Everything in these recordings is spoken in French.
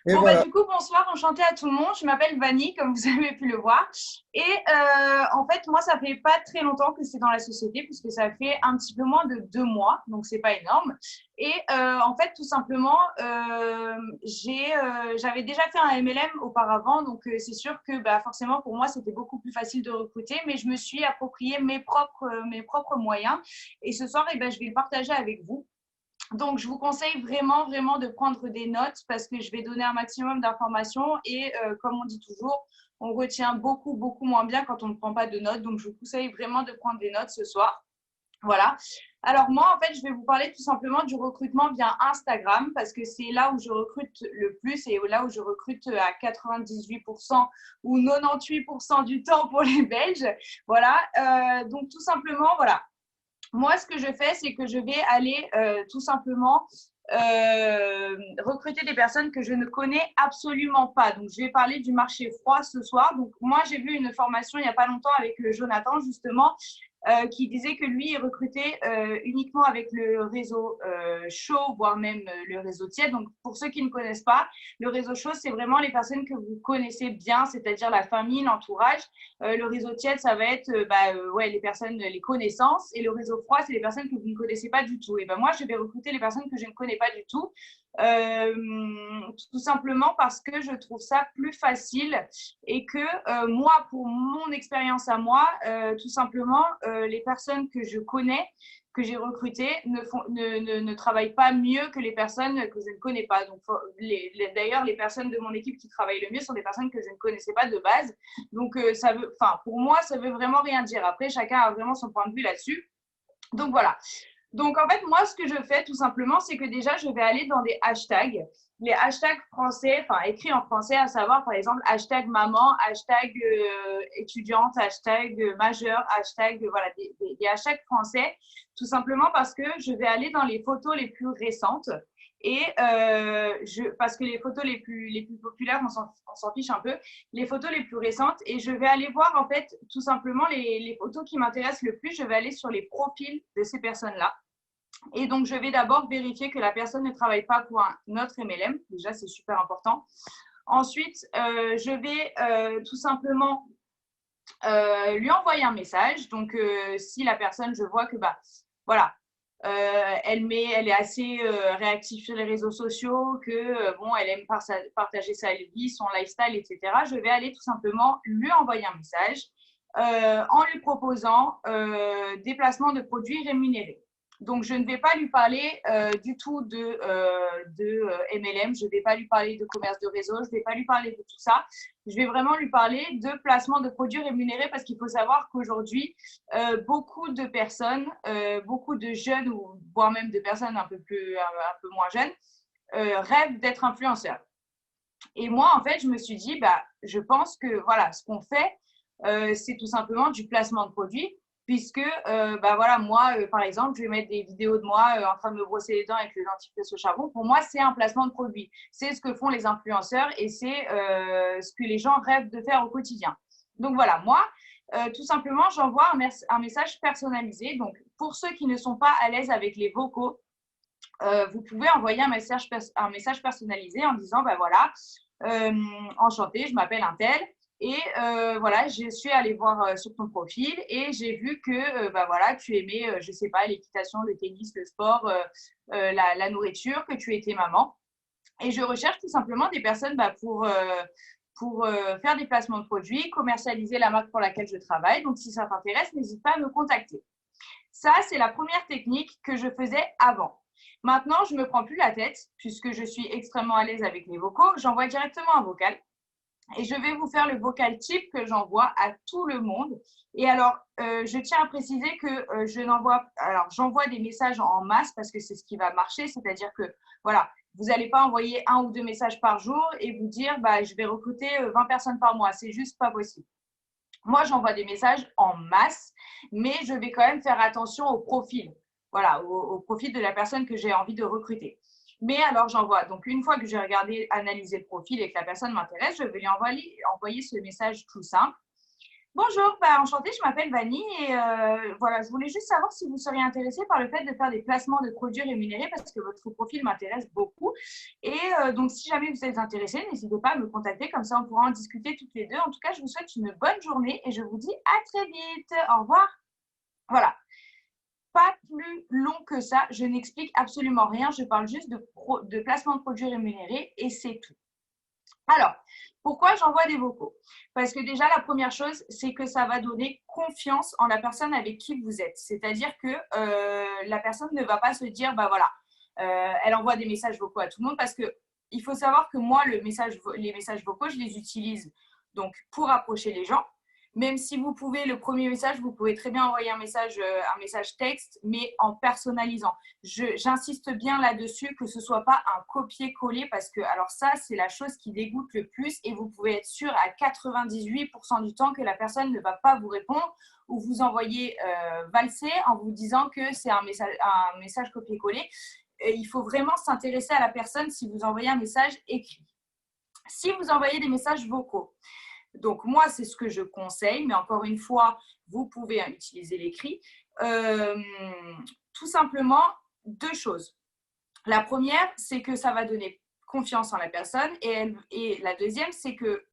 Et Bon, bah, voilà. du coup, bonsoir, enchantée à tout le monde. Je m'appelle Vanny, comme vous avez pu le voir. Et en fait, moi, ça fait pas très longtemps que c'est dans la société, puisque ça fait un petit peu moins de 2 mois, donc c'est pas énorme. Et en fait, tout simplement, j'avais déjà fait un MLM auparavant, donc c'est sûr que bah, forcément, pour moi, c'était beaucoup plus facile de recruter, mais je me suis approprié mes propres moyens. Et ce soir, eh ben, je vais le partager avec vous. Donc, je vous conseille vraiment, vraiment de prendre des notes parce que je vais donner un maximum d'informations et comme on dit toujours, on retient beaucoup, beaucoup moins bien quand on ne prend pas de notes. Donc, je vous conseille vraiment de prendre des notes ce soir. Voilà. Alors, moi, en fait, je vais vous parler tout simplement du recrutement via Instagram parce que c'est là où je recrute le plus et là où je recrute à 98% ou 98% du temps pour les Belges. Voilà. Donc, tout simplement, voilà, moi, ce que je fais, c'est que je vais aller tout simplement recruter des personnes que je ne connais absolument pas. Donc, je vais parler du marché froid ce soir. Donc, moi, j'ai vu une formation il n'y a pas longtemps avec Jonathan, justement, qui disait que lui, il recrutait uniquement avec le réseau chaud, voire même le réseau tiède. Donc, pour ceux qui ne connaissent pas, le réseau chaud, c'est vraiment les personnes que vous connaissez bien, c'est-à-dire la famille, l'entourage. Le réseau tiède, ça va être ouais, les personnes, les connaissances. Et le réseau froid, c'est les personnes que vous ne connaissez pas du tout. Et ben moi, je vais recruter les personnes que je ne connais pas du tout. Euh, Tout simplement parce que je trouve ça plus facile et que moi, pour mon expérience à moi, tout simplement, les personnes que je connais, que j'ai recrutées, ne travaillent pas mieux que les personnes que je ne connais pas. Donc, d'ailleurs, les personnes de mon équipe qui travaillent le mieux sont des personnes que je ne connaissais pas de base. Donc, pour moi, ça veut vraiment rien dire. Après, chacun a vraiment son point de vue là-dessus. Donc, voilà. Donc, en fait, moi, ce que je fais tout simplement, c'est que déjà, je vais aller dans des hashtags. Les hashtags français, enfin écrits en français, à savoir par exemple hashtag maman, hashtag étudiante, hashtag majeur, hashtag, voilà, des hashtags français, tout simplement parce que je vais aller dans les photos les plus récentes. Et parce que les photos les plus populaires, on s'en fiche un peu, les photos les plus récentes. Et je vais aller voir, en fait, tout simplement les photos qui m'intéressent le plus. Je vais aller sur les profils de ces personnes-là. Et donc, je vais d'abord vérifier que la personne ne travaille pas pour un autre MLM. Déjà, c'est super important. Ensuite, je vais tout simplement lui envoyer un message. Donc, si la personne, je vois que, bah, voilà, elle est assez réactive sur les réseaux sociaux, que bon, elle aime partager sa vie, son lifestyle, etc. Je vais aller tout simplement lui envoyer un message en lui proposant des placements de produits rémunérés. Donc, je ne vais pas lui parler du tout de MLM, je ne vais pas lui parler de commerce de réseau, je ne vais pas lui parler de tout ça. Je vais vraiment lui parler de placement de produits rémunérés parce qu'il faut savoir qu'aujourd'hui, beaucoup de personnes, beaucoup de jeunes ou voire même de personnes un peu moins jeunes, rêvent d'être influenceurs. Et moi, en fait, je me suis dit, bah, je pense que voilà, ce qu'on fait, c'est tout simplement du placement de produits, puisque bah, voilà, moi, par exemple, je vais mettre des vidéos de moi en train de me brosser les dents avec le dentifrice au charbon. Pour moi, c'est un placement de produit. C'est ce que font les influenceurs et c'est ce que les gens rêvent de faire au quotidien. Donc voilà, moi, tout simplement, j'envoie un message personnalisé. Donc, pour ceux qui ne sont pas à l'aise avec les vocaux, vous pouvez envoyer un message personnalisé en disant, bah voilà, enchantée, je m'appelle un tel. Et voilà, je suis allée voir sur ton profil et j'ai vu que bah voilà, tu aimais, je sais pas, l'équitation, le tennis, le sport, la nourriture, que tu étais maman. Et je recherche tout simplement des personnes bah, pour faire des placements de produits, commercialiser la marque pour laquelle je travaille. Donc, si ça t'intéresse, n'hésite pas à me contacter. Ça, c'est la première technique que je faisais avant. Maintenant, je ne me prends plus la tête puisque je suis extrêmement à l'aise avec les vocaux. J'envoie directement un vocal et je vais vous faire le vocal type que j'envoie à tout le monde. Et alors, je tiens à préciser que j'envoie des messages en masse parce que c'est ce qui va marcher. C'est-à-dire que, voilà, vous n'allez pas envoyer 1 ou 2 messages par jour et vous dire, bah, je vais recruter 20 personnes par mois. C'est juste pas possible. Moi, j'envoie des messages en masse, mais je vais quand même faire attention au profil. Voilà, au profil de la personne que j'ai envie de recruter. Mais alors, j'envoie. Donc, une fois que j'ai regardé, analysé le profil et que la personne m'intéresse, je vais lui envoyer ce message tout simple. Bonjour, enchantée, je m'appelle Vanny et voilà, je voulais juste savoir si vous seriez intéressé par le fait de faire des placements de produits rémunérés parce que votre profil m'intéresse beaucoup. Et donc, si jamais vous êtes intéressé, n'hésitez pas à me contacter, comme ça on pourra en discuter toutes les deux. En tout cas, je vous souhaite une bonne journée et je vous dis à très vite. Au revoir. Voilà, pas plus long que ça, je n'explique absolument rien, je parle juste de placement de produits rémunérés et c'est tout. Alors, pourquoi j'envoie des vocaux? Parce que déjà, la première chose, c'est que ça va donner confiance en la personne avec qui vous êtes. C'est-à-dire que la personne ne va pas se dire, bah voilà, elle envoie des messages vocaux à tout le monde parce que il faut savoir que moi, les messages vocaux, je les utilise donc pour approcher les gens. Même si vous pouvez, le premier message, vous pouvez très bien envoyer un message texte, mais en personnalisant. J'insiste bien là-dessus que ce ne soit pas un copier-coller parce que, alors ça, c'est la chose qui dégoûte le plus et vous pouvez être sûr à 98% du temps que la personne ne va pas vous répondre ou vous envoyer valser en vous disant que c'est un message copier-coller. Et il faut vraiment s'intéresser à la personne si vous envoyez un message écrit. Si vous envoyez des messages vocaux, donc, moi, c'est ce que je conseille, mais encore une fois, vous pouvez utiliser l'écrit. Tout simplement, deux choses. La première, c'est que ça va donner confiance en la personne et la deuxième, c'est que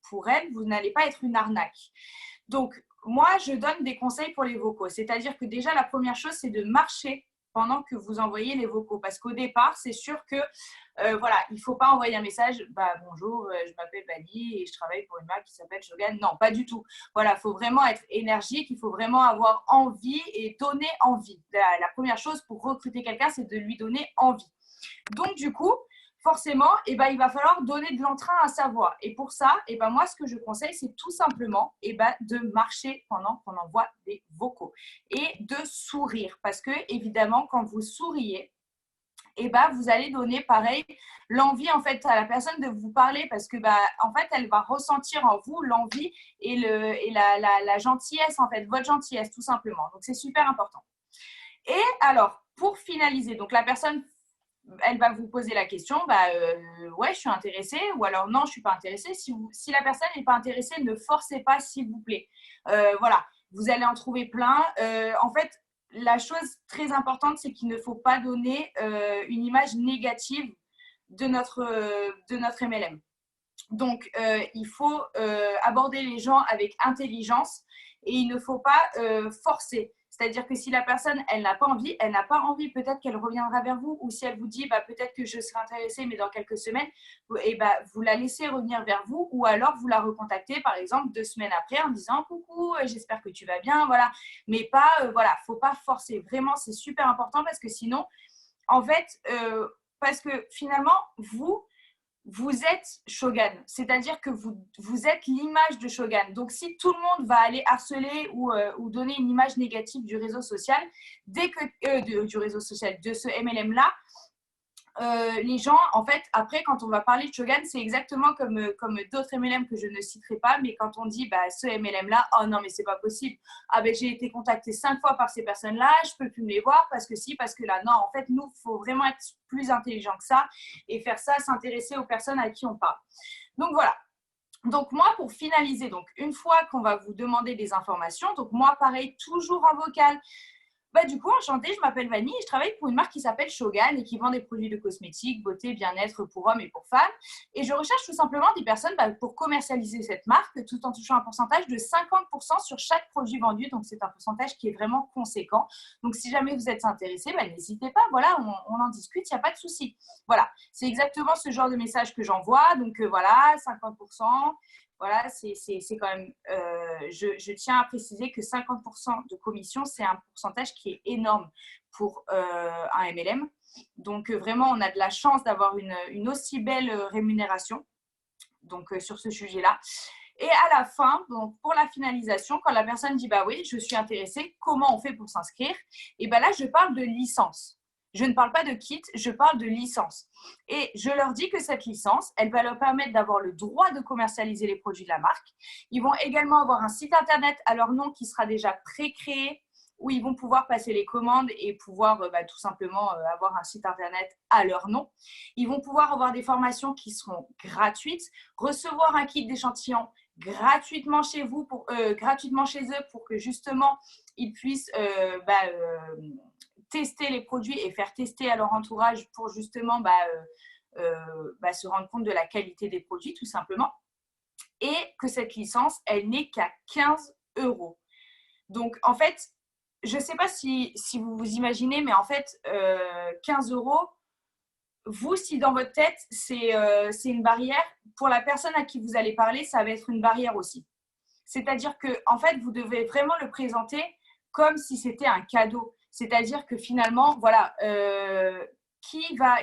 pour elle, vous n'allez pas être une arnaque. Donc, moi, je donne des conseils pour les vocaux. C'est-à-dire que déjà, la première chose, c'est de marcher pendant que vous envoyez les vocaux. Parce qu'au départ, c'est sûr que voilà, il ne faut pas envoyer un message, bonjour, je m'appelle Vanny et je travaille pour une marque qui s'appelle Shogun. Non, pas du tout. Voilà, il faut vraiment être énergique, il faut vraiment avoir envie et donner envie. La première chose pour recruter quelqu'un, c'est de lui donner envie. Donc, du coup, forcément, il va falloir donner de l'entrain à sa voix. Et pour ça, moi, ce que je conseille, c'est tout simplement de marcher pendant qu'on envoie des vocaux et de sourire. Parce que, évidemment, quand vous souriez, vous allez donner pareil l'envie en fait à la personne de vous parler parce que en fait elle va ressentir en vous l'envie et la gentillesse en fait, votre gentillesse tout simplement. Donc c'est super important. Et alors pour finaliser, donc la personne elle va vous poser la question, ouais, je suis intéressée, ou alors non, je suis pas intéressée. Si la personne n'est pas intéressée, ne forcez pas, s'il vous plaît. Voilà, vous allez en trouver plein. En fait, la chose très importante, c'est qu'il ne faut pas donner une image négative de notre MLM. Donc, il faut aborder les gens avec intelligence et il ne faut pas forcer. C'est-à-dire que si la personne, elle n'a pas envie, peut-être qu'elle reviendra vers vous. Ou si elle vous dit, peut-être que je serai intéressée, mais dans quelques semaines, vous la laissez revenir vers vous. Ou alors, vous la recontactez, par exemple, 2 semaines après en disant, coucou, j'espère que tu vas bien. Voilà. Mais pas, voilà, faut pas forcer. Vraiment, c'est super important parce que sinon, en fait, parce que finalement, vous êtes Shogun, c'est-à-dire que vous êtes l'image de Shogun. Donc, si tout le monde va aller harceler ou donner une image négative du réseau social, du réseau social, de ce MLM-là, les gens, en fait, après, quand on va parler de Shogun, c'est exactement comme d'autres MLM que je ne citerai pas, mais quand on dit ce MLM-là, oh non, mais c'est pas possible. Ah j'ai été contactée 5 fois par ces personnes-là, je peux plus me les voir parce que là, non, en fait, nous, il faut vraiment être plus intelligent que ça et faire ça, s'intéresser aux personnes à qui on parle. Donc voilà. Donc moi, pour finaliser, donc une fois qu'on va vous demander des informations, donc moi, pareil, toujours en vocal. Du coup, enchantée, je m'appelle Vanny et je travaille pour une marque qui s'appelle Shogun et qui vend des produits de cosmétiques, beauté, bien-être pour hommes et pour femmes. Et je recherche tout simplement des personnes pour commercialiser cette marque tout en touchant un pourcentage de 50% sur chaque produit vendu. Donc, c'est un pourcentage qui est vraiment conséquent. Donc, si jamais vous êtes intéressé, n'hésitez pas. Voilà, on en discute, il n'y a pas de souci. Voilà, c'est exactement ce genre de message que j'envoie. Donc, voilà, 50%. Voilà, c'est quand même, je tiens à préciser que 50% de commission, c'est un pourcentage qui est énorme pour un MLM. Donc, vraiment, on a de la chance d'avoir une aussi belle rémunération donc, sur ce sujet-là. Et à la fin, donc pour la finalisation, quand la personne dit oui, je suis intéressée, comment on fait pour s'inscrire? Et là, je parle de licence. Je ne parle pas de kit, je parle de licence. Et je leur dis que cette licence, elle va leur permettre d'avoir le droit de commercialiser les produits de la marque. Ils vont également avoir un site internet à leur nom qui sera déjà pré-créé, où ils vont pouvoir passer les commandes et pouvoir tout simplement avoir un site internet à leur nom. Ils vont pouvoir avoir des formations qui seront gratuites, recevoir un kit d'échantillons gratuitement chez vous, gratuitement chez eux pour que justement ils puissent tester les produits et faire tester à leur entourage pour justement se rendre compte de la qualité des produits tout simplement. Et que cette licence, elle n'est qu'à 15 €. Donc en fait, je ne sais pas si vous vous imaginez, mais en fait, 15 €, vous, si dans votre tête, c'est une barrière, pour la personne à qui vous allez parler, ça va être une barrière aussi. C'est-à-dire que, en fait, vous devez vraiment le présenter comme si c'était un cadeau. C'est-à-dire que finalement, voilà, qui va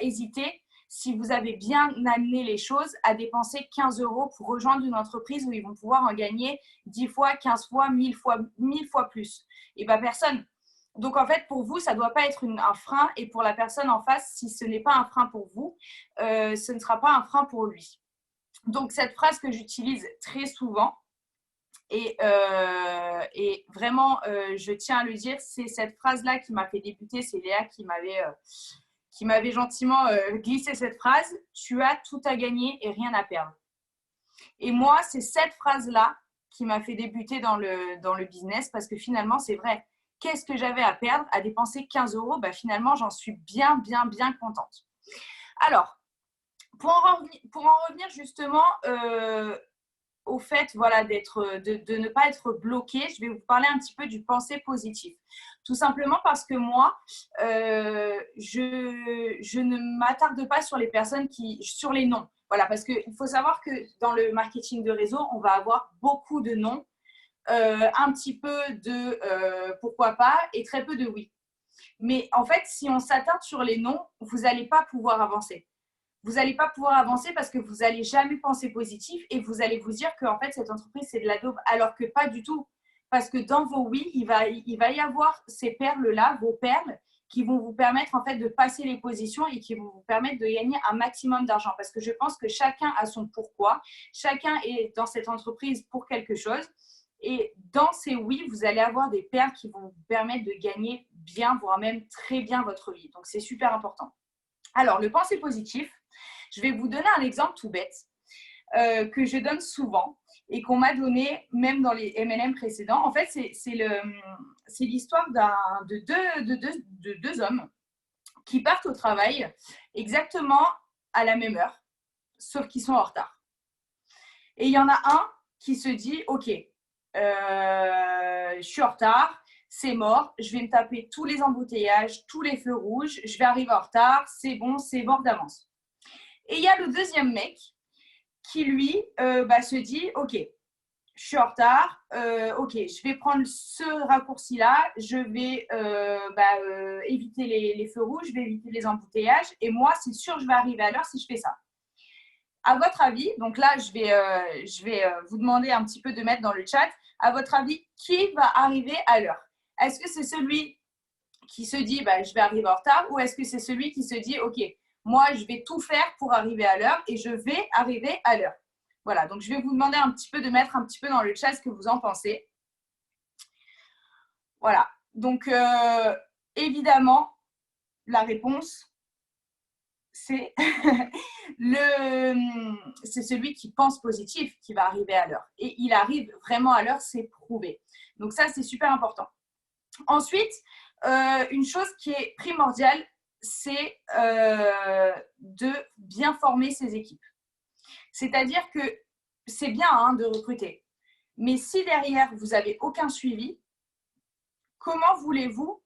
hésiter, si vous avez bien amené les choses, à dépenser 15 € pour rejoindre une entreprise où ils vont pouvoir en gagner 10 fois, 15 fois, 1000 fois plus? Et bien, personne. Donc, en fait, pour vous, ça ne doit pas être un frein. Et pour la personne en face, si ce n'est pas un frein pour vous, ce ne sera pas un frein pour lui. Donc, cette phrase que j'utilise très souvent, et vraiment, je tiens à le dire, c'est cette phrase-là qui m'a fait débuter. C'est Léa qui m'avait gentiment glissé cette phrase. Tu as tout à gagner et rien à perdre. Et moi, c'est cette phrase-là qui m'a fait débuter dans le business parce que finalement, c'est vrai. Qu'est-ce que j'avais à perdre à dépenser 15 €? Bah, finalement, j'en suis bien, bien, bien contente. Alors, pour en revenir justement au fait voilà, de ne pas être bloqué, je vais vous parler un petit peu du penser positif. Tout simplement parce que moi, je ne m'attarde pas sur les personnes sur les noms. Voilà, parce qu'il faut savoir que dans le marketing de réseau, on va avoir beaucoup de noms, un petit peu de pourquoi pas et très peu de oui. Mais en fait, si on s'attarde sur les noms, vous n'allez pas pouvoir avancer. Vous n'allez pas pouvoir avancer parce que vous n'allez jamais penser positif et vous allez vous dire que en fait, cette entreprise, c'est de la daube, alors que pas du tout. Parce que dans vos oui, il va y avoir ces perles-là, vos perles, qui vont vous permettre en fait de passer les positions et qui vont vous permettre de gagner un maximum d'argent. Parce que je pense que chacun a son pourquoi. Chacun est dans cette entreprise pour quelque chose. Et dans ces oui, vous allez avoir des perles qui vont vous permettre de gagner bien, voire même très bien votre vie. Donc, c'est super important. Alors, le penser positif, je vais vous donner un exemple tout bête que je donne souvent et qu'on m'a donné même dans les MLM précédents. En fait, c'est l'histoire de deux hommes qui partent au travail exactement à la même heure, sauf qu'ils sont en retard. Et il y en a un qui se dit « Ok, je suis en retard, c'est mort, je vais me taper tous les embouteillages, tous les feux rouges, je vais arriver en retard, c'est bon, c'est mort d'avance. » Et il y a le deuxième mec qui, lui, se dit « Ok, je suis en retard, ok, je vais prendre ce raccourci-là, je vais éviter les feux rouges, je vais éviter les embouteillages, et moi, c'est sûr, je vais arriver à l'heure si je fais ça. » À votre avis, donc là, je vais vous demander un petit peu de mettre dans le chat, à votre avis, qui va arriver à l'heure? Est-ce que c'est celui qui se dit je vais arriver en retard ou est-ce que c'est celui qui se dit ok, moi je vais tout faire pour arriver à l'heure et je vais arriver à l'heure? Voilà, donc je vais vous demander un petit peu de mettre un petit peu dans le chat ce que vous en pensez. Voilà, donc évidemment, la réponse, c'est c'est celui qui pense positif qui va arriver à l'heure. Et il arrive vraiment à l'heure, c'est prouvé. Donc ça, c'est super important. Ensuite, une chose qui est primordiale, c'est de bien former ses équipes. C'est-à-dire que c'est bien de recruter. Mais si derrière, vous n'avez aucun suivi, comment voulez-vous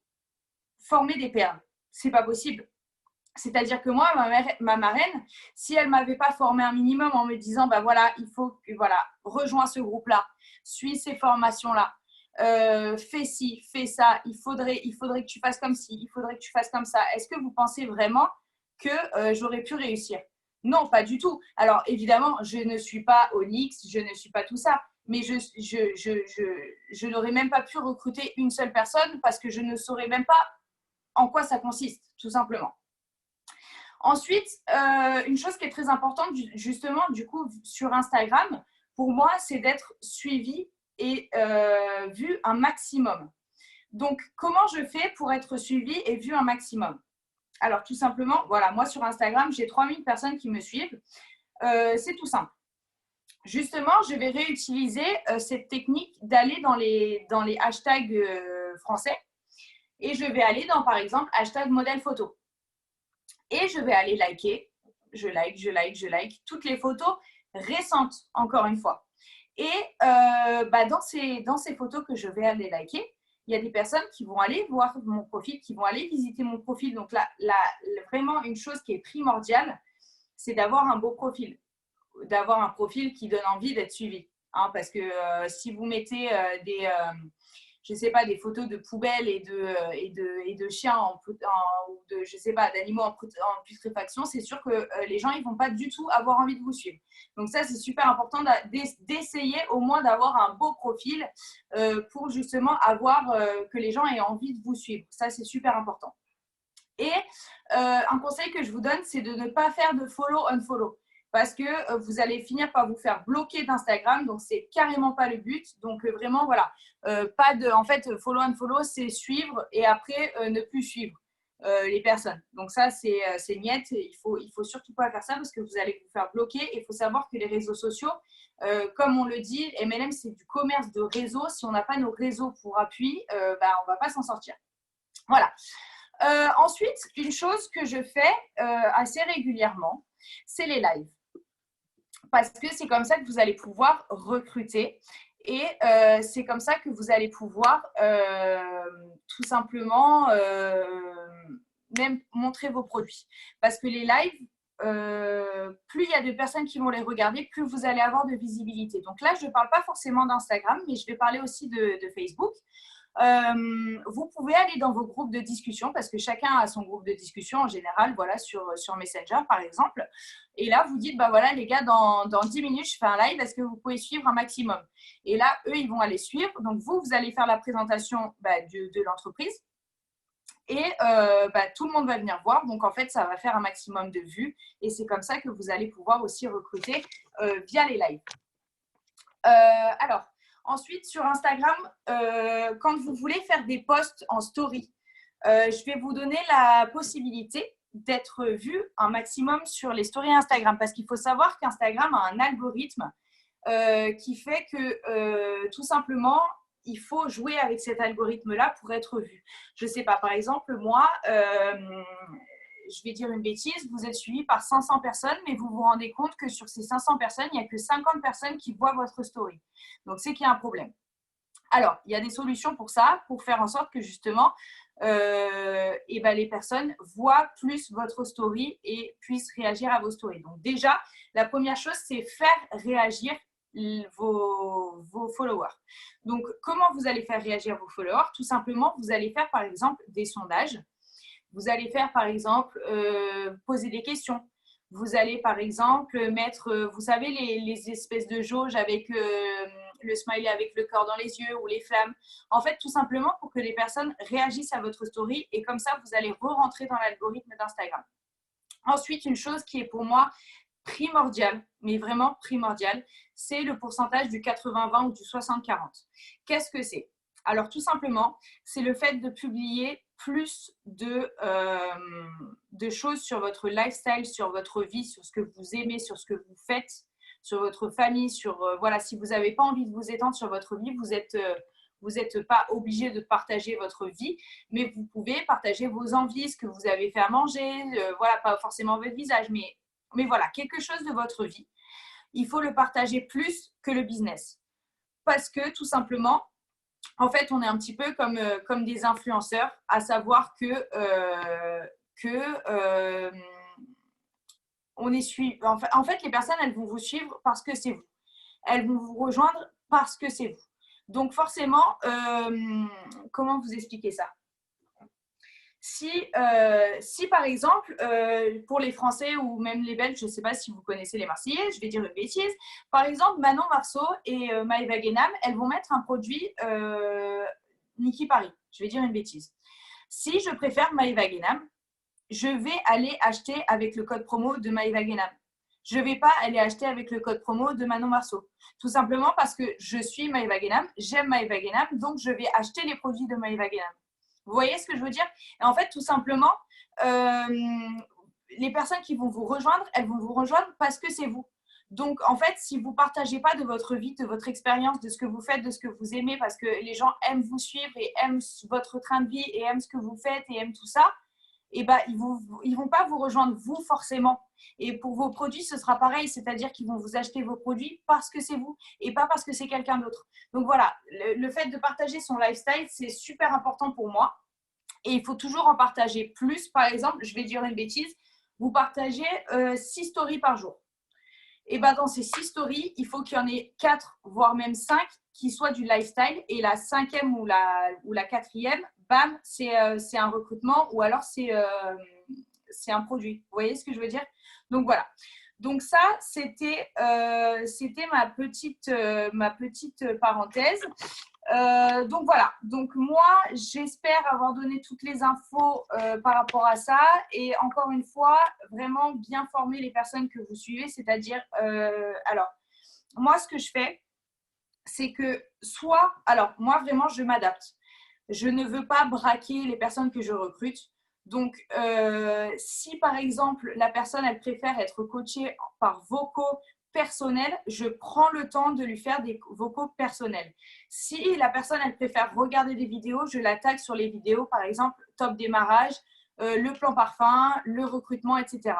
former des perles? Ce n'est pas possible. C'est-à-dire que moi, ma marraine, si elle ne m'avait pas formé un minimum en me disant, voilà, il faut que, rejoins ce groupe-là, suis ces formations-là, fais ci, fais ça, il faudrait que tu fasses comme ci, il faudrait que tu fasses comme ça. Est-ce que vous pensez vraiment que j'aurais pu réussir? Non, pas du tout. Alors, évidemment, je ne suis pas Onyx, je ne suis pas tout ça, mais je n'aurais même pas pu recruter une seule personne parce que je ne saurais même pas en quoi ça consiste, tout simplement. Ensuite, une chose qui est très importante, justement, du coup, sur Instagram, pour moi, c'est d'être suivi et vu un maximum. Donc, comment je fais pour être suivi et vu un maximum? Alors, tout simplement, voilà, moi, sur Instagram, j'ai 3000 personnes qui me suivent. C'est tout simple. justement, je vais réutiliser cette technique d'aller dans les hashtags français et je vais aller dans, par exemple, hashtag modèle photo. Et je vais aller liker, je like toutes les photos récentes, encore une fois. Et dans ces photos que je vais aller liker, il y a des personnes qui vont aller voir mon profil, qui vont aller visiter mon profil. Donc là, vraiment, une chose qui est primordiale, c'est d'avoir un beau profil, d'avoir un profil qui donne envie d'être suivi. Hein, parce que si vous mettez je sais pas, des photos de poubelles et de chiens ou de, je sais pas, d'animaux en putréfaction, c'est sûr que les gens, ils vont pas du tout avoir envie de vous suivre. Donc ça, c'est super important d'essayer au moins d'avoir un beau profil pour justement que les gens aient envie de vous suivre. Ça, c'est super important. Et un conseil que je vous donne, c'est de ne pas faire de follow-unfollow. Parce que vous allez finir par vous faire bloquer d'Instagram, donc c'est carrément pas le but. Donc vraiment, voilà, pas de, en fait, follow and follow, c'est suivre et après ne plus suivre les personnes. Donc ça, c'est niette. Il faut surtout pas faire ça parce que vous allez vous faire bloquer. Il faut savoir que les réseaux sociaux, comme on le dit, MLM, c'est du commerce de réseau. Si on n'a pas nos réseaux pour appui, on va pas s'en sortir. Voilà. Ensuite, une chose que je fais assez régulièrement, c'est les lives. Parce que c'est comme ça que vous allez pouvoir recruter et c'est comme ça que vous allez pouvoir tout simplement même montrer vos produits. Parce que les lives, plus il y a de personnes qui vont les regarder, plus vous allez avoir de visibilité. Donc là, je ne parle pas forcément d'Instagram, mais je vais parler aussi de Facebook. Vous pouvez aller dans vos groupes de discussion parce que chacun a son groupe de discussion en général, voilà, sur Messenger par exemple. Et là, vous dites, voilà les gars, dans 10 minutes, je fais un live, est-ce que vous pouvez suivre un maximum? Et là, eux, ils vont aller suivre. Donc, vous allez faire la présentation de l'entreprise. Et tout le monde va venir voir. Donc, en fait, ça va faire un maximum de vues. Et c'est comme ça que vous allez pouvoir aussi recruter via les lives. Alors, ensuite, sur Instagram, quand vous voulez faire des posts en story, je vais vous donner la possibilité d'être vu un maximum sur les stories Instagram. Parce qu'il faut savoir qu'Instagram a un algorithme qui fait que tout simplement, il faut jouer avec cet algorithme-là pour être vu. Je ne sais pas, par exemple, moi, je vais dire une bêtise, vous êtes suivi par 500 personnes, mais vous vous rendez compte que sur ces 500 personnes, il n'y a que 50 personnes qui voient votre story. Donc, c'est qu'il y a un problème. Alors, il y a des solutions pour ça, pour faire en sorte que justement, les personnes voient plus votre story et puissent réagir à vos stories. Donc déjà, la première chose, c'est faire réagir vos followers. Donc, comment vous allez faire réagir vos followers? Tout simplement, vous allez faire par exemple des sondages. Vous allez faire par exemple poser des questions. Vous allez par exemple mettre, vous savez, les espèces de jauges avec le smiley avec le cœur dans les yeux ou les flammes. En fait, tout simplement pour que les personnes réagissent à votre story et comme ça, vous allez re-rentrer dans l'algorithme d'Instagram. Ensuite, une chose qui est pour moi primordiale, mais vraiment primordiale, c'est le pourcentage du 80-20 ou du 60-40. Qu'est-ce que c'est? Alors, tout simplement, c'est le fait de publier plus de choses sur votre lifestyle, sur votre vie, sur ce que vous aimez, sur ce que vous faites, sur votre famille, sur voilà, si vous n'avez pas envie de vous étendre sur votre vie, vous n'êtes pas obligé de partager votre vie, mais vous pouvez partager vos envies, ce que vous avez fait à manger, voilà, pas forcément votre visage, mais voilà, quelque chose de votre vie. Il faut le partager plus que le business. Parce que tout simplement, en fait, on est un petit peu comme des influenceurs, à savoir que on est suivi. En fait, les personnes, elles vont vous suivre parce que c'est vous. Elles vont vous rejoindre parce que c'est vous. Donc, forcément, comment vous expliquer ça? Si par exemple, pour les Français ou même les Belges, je ne sais pas si vous connaissez les Marseillais, je vais dire une bêtise. Par exemple, Manon Marceau et Maëva Guénam, elles vont mettre un produit Niki Paris. Je vais dire une bêtise. Si je préfère Maëva Guénam, je vais aller acheter avec le code promo de Maëva Guénam. Je ne vais pas aller acheter avec le code promo de Manon Marceau. Tout simplement parce que je suis Maëva Guénam, j'aime Maëva Guénam, donc je vais acheter les produits de Maëva Guénam. Vous voyez ce que je veux dire? Et en fait, tout simplement, les personnes qui vont vous rejoindre, elles vont vous rejoindre parce que c'est vous. Donc, en fait, si vous ne partagez pas de votre vie, de votre expérience, de ce que vous faites, de ce que vous aimez, parce que les gens aiment vous suivre et aiment votre train de vie et aiment ce que vous faites et aiment tout ça, eh ben, ils ne vont pas vous rejoindre vous forcément. Et pour vos produits, ce sera pareil, c'est-à-dire qu'ils vont vous acheter vos produits parce que c'est vous et pas parce que c'est quelqu'un d'autre. Donc voilà, le fait de partager son lifestyle, c'est super important pour moi. Et il faut toujours en partager plus. Par exemple, je vais dire une bêtise, vous partagez 6 stories par jour. Et ben dans ces 6 stories, il faut qu'il y en ait 4, voire même 5 qui soient du lifestyle. Et la cinquième ou la quatrième, bam, c'est un recrutement ou alors c'est un produit. Vous voyez ce que je veux dire? Donc voilà. Donc ça, c'était ma petite parenthèse. Donc voilà, donc moi j'espère avoir donné toutes les infos par rapport à ça et encore une fois vraiment bien former les personnes que vous suivez, c'est-à-dire alors moi ce que je fais c'est que alors moi vraiment je m'adapte, je ne veux pas braquer les personnes que je recrute. Donc, si par exemple la personne elle préfère être coachée par vocaux personnels, je prends le temps de lui faire des vocaux personnels. Si la personne elle préfère regarder des vidéos, je la tag sur les vidéos, par exemple top démarrage, le plan parfum, le recrutement, etc.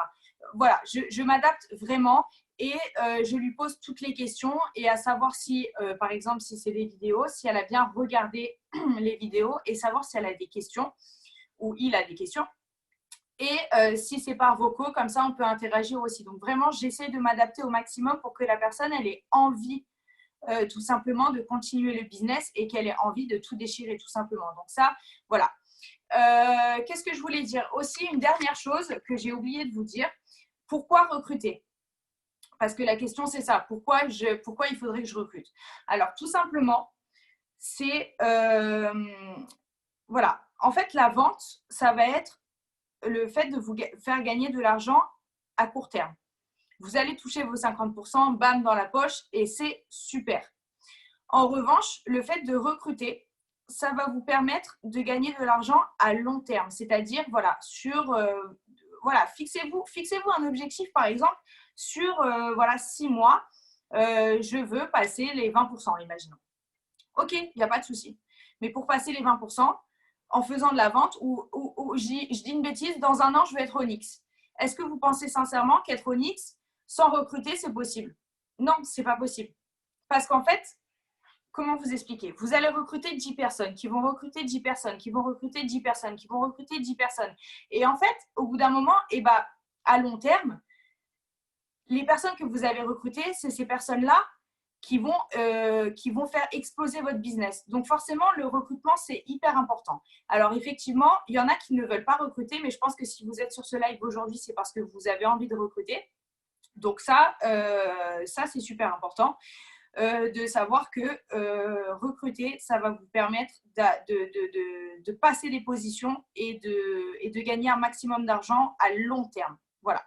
Voilà, je m'adapte vraiment et je lui pose toutes les questions et à savoir si, par exemple, si c'est des vidéos, si elle a bien regardé les vidéos et savoir si elle a des questions ou il a des questions. Et si c'est par vocaux, comme ça, on peut interagir aussi. Donc, vraiment, j'essaie de m'adapter au maximum pour que la personne, elle ait envie tout simplement de continuer le business et qu'elle ait envie de tout déchirer tout simplement. Donc, ça, voilà. Qu'est-ce que je voulais dire? Aussi, une dernière chose que j'ai oublié de vous dire. Pourquoi recruter? Parce que la question, c'est ça. Pourquoi il faudrait que je recrute? Alors, tout simplement, c'est… voilà. En fait, la vente, ça va être le fait de vous faire gagner de l'argent à court terme. Vous allez toucher vos 50%, bam, dans la poche et c'est super. En revanche, le fait de recruter, ça va vous permettre de gagner de l'argent à long terme. C'est-à-dire, voilà, voilà, fixez-vous un objectif, par exemple, sur voilà, 6 mois, je veux passer les 20%, imaginons. Ok, il n'y a pas de souci. Mais pour passer les 20%, en faisant de la vente, ou je dis une bêtise, dans un an, je veux être Onyx. Est-ce que vous pensez sincèrement qu'être Onyx sans recruter, c'est possible? Non, ce n'est pas possible. Parce qu'en fait, comment vous expliquer? Vous allez recruter 10 personnes, qui vont recruter 10 personnes, qui vont recruter 10 personnes, qui vont recruter 10 personnes. Et en fait, au bout d'un moment, à long terme, les personnes que vous avez recrutées, c'est ces personnes-là qui vont faire exploser votre business. Donc forcément, le recrutement, c'est hyper important. Alors effectivement, il y en a qui ne veulent pas recruter, mais je pense que si vous êtes sur ce live aujourd'hui, c'est parce que vous avez envie de recruter. Donc ça c'est super important de savoir que recruter, ça va vous permettre de passer des positions et de gagner un maximum d'argent à long terme. Voilà.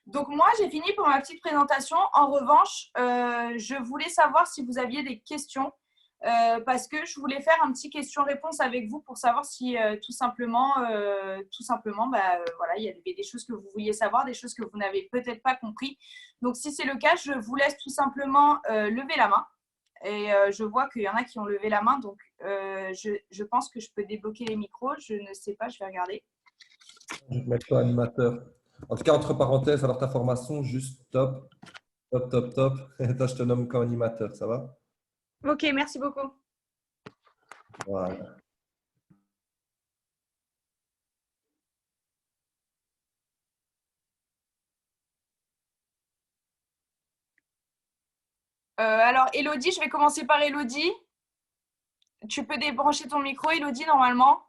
Donc moi, j'ai fini pour ma petite présentation. En revanche, je voulais savoir si vous aviez des questions parce que je voulais faire un petit question-réponse avec vous pour savoir si tout simplement, voilà, il y avait des choses que vous vouliez savoir, des choses que vous n'avez peut-être pas compris. Donc si c'est le cas, je vous laisse tout simplement lever la main. Et je vois qu'il y en a qui ont levé la main, donc je pense que je peux débloquer les micros. Je ne sais pas, je vais regarder. Je vais te mettre toi animateur. En tout cas, entre parenthèses, alors ta formation, juste top, top, top, top. Et toi, je te nomme comme animateur, ça va? Ok, merci beaucoup. Voilà. Alors, Elodie, je vais commencer par Elodie. Tu peux débrancher ton micro, Elodie, normalement.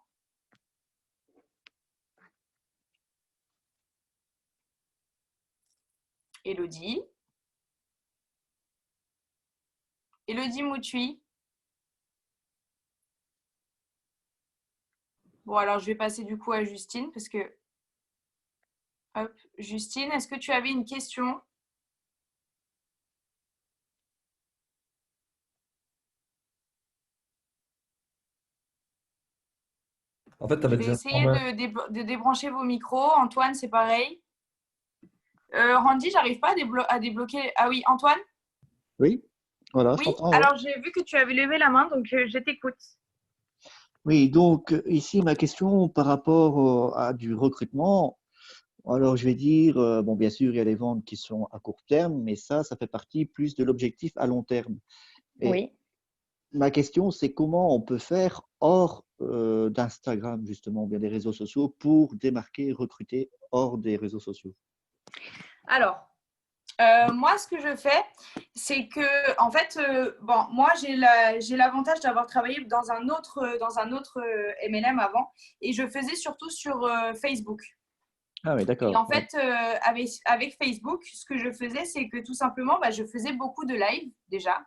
Elodie. Elodie Moutui. Bon, alors je vais passer du coup à Justine parce que… Hop, Justine, est-ce que tu avais une question? En fait, tu Je avais vais déjà essayer de débrancher vos micros. Antoine, c'est pareil. Randy, j'arrive pas à débloquer. Ah oui, Antoine? Oui, voilà, je Oui, t'entends. Ouais. alors j'ai vu que tu avais levé la main, donc je t'écoute. Oui, donc ici, ma question par rapport à du recrutement. Alors, je vais dire, bon, bien sûr, il y a les ventes qui sont à court terme, mais ça fait partie plus de l'objectif à long terme. Et Oui. ma question, c'est comment on peut faire hors d'Instagram, justement, ou bien des réseaux sociaux, pour démarquer, recruter hors des réseaux sociaux. Alors, moi, ce que je fais, c'est que, en fait, bon, moi, j'ai l'avantage d'avoir travaillé dans un autre MLM avant, et je faisais surtout sur Facebook. Ah oui, Et d'accord. en fait, avec Facebook, ce que je faisais, c'est que tout simplement, bah, je faisais beaucoup de live déjà.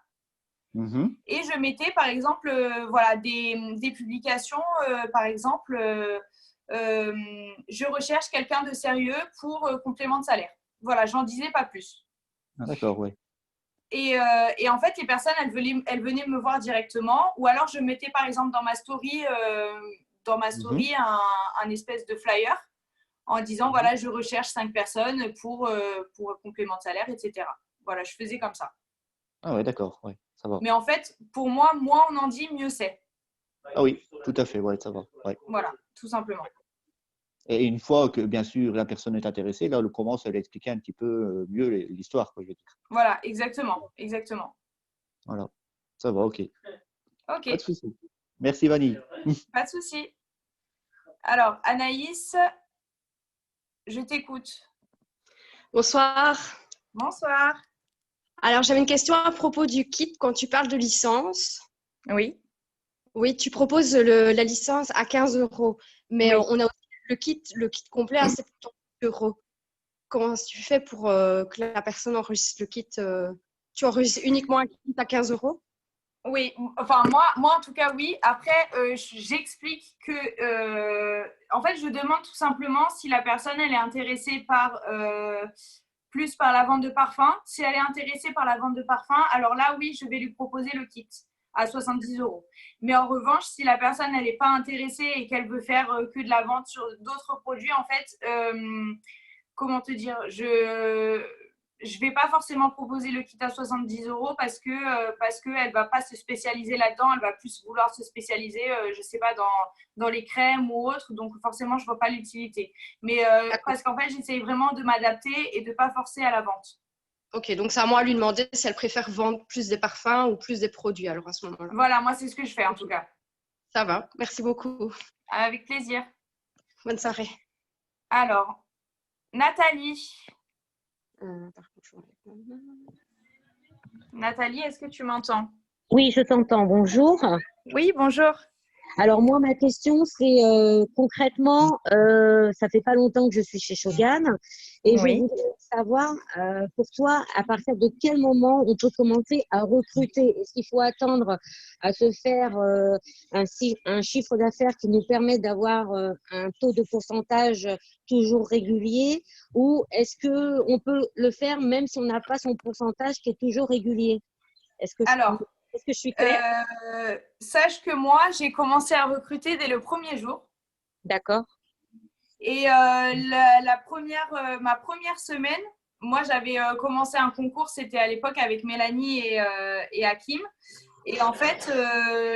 Mhm. Et je mettais, par exemple, voilà, des publications, par exemple, je recherche quelqu'un de sérieux pour complément de salaire. Voilà, j'en disais pas plus. Ah, d'accord, oui. Et en fait, les personnes, elles venaient me voir directement, ou alors je mettais par exemple dans ma story, Mhm. un espèce de flyer en disant Mhm. voilà, je recherche 5 personnes pour complément de salaire, etc. Voilà, je faisais comme ça. Ah oui, d'accord, oui, ça va. Mais en fait, pour moi, moins on en dit, mieux c'est. Ah oui, tout à fait, ouais, ça va. Ouais. Voilà, tout simplement. Et une fois que, bien sûr, la personne est intéressée, là, on commence à lui expliquer un petit peu mieux l'histoire, quoi, je veux dire. Voilà, exactement, exactement. Voilà, ça va, ok. Ok, Pas de souci. Merci, Vanille. pas de souci. Alors, Anaïs, je t'écoute. Bonsoir. Bonsoir. Alors, j'avais une question à propos du kit quand tu parles de licence. Oui. Oui, tu proposes la licence à 15 euros, mais Oui. on a aussi le kit complet à 70 euros. Comment tu fais pour que la personne enregistre le kit Tu enregistres uniquement un kit à 15 euros? Oui, enfin moi en tout cas oui. Après, j'explique que en fait, je demande tout simplement si la personne elle est intéressée par plus par la vente de parfum. Si elle est intéressée par la vente de parfum, alors là oui, je vais lui proposer le kit à 70 euros. Mais en revanche, si la personne elle n'est pas intéressée et qu'elle veut faire que de la vente sur d'autres produits, en fait, comment te dire, je vais pas forcément proposer le kit à 70 euros parce que elle va pas se spécialiser là-dedans, elle va plus vouloir se spécialiser, je sais pas, dans les crèmes ou autres, donc forcément je vois pas l'utilité. Mais parce qu'en fait j'essaye vraiment de m'adapter et de pas forcer à la vente. Ok, donc c'est à moi de lui demander si elle préfère vendre plus des parfums ou plus des produits alors à ce moment-là. Voilà, moi c'est ce que je fais en tout cas. Ça va, merci beaucoup. Avec plaisir. Bonne soirée. Alors, Nathalie. Nathalie, est-ce que tu m'entends? Oui, je t'entends. Bonjour. Oui, bonjour. Alors moi, ma question, c'est concrètement, ça fait pas longtemps que je suis chez Shogun et je Oui. voudrais savoir pour toi, à partir de quel moment on peut commencer à recruter? Est-ce qu'il faut attendre à se faire un chiffre d'affaires qui nous permet d'avoir un taux de pourcentage toujours régulier ou est-ce que on peut le faire même si on n'a pas son pourcentage qui est toujours régulier? Alors, Est-ce que je suis claire? sache que moi, j'ai commencé à recruter dès le premier jour. D'accord. Et ma première semaine, moi, j'avais commencé un concours, c'était à l'époque avec Mélanie et Hakim. Et en fait,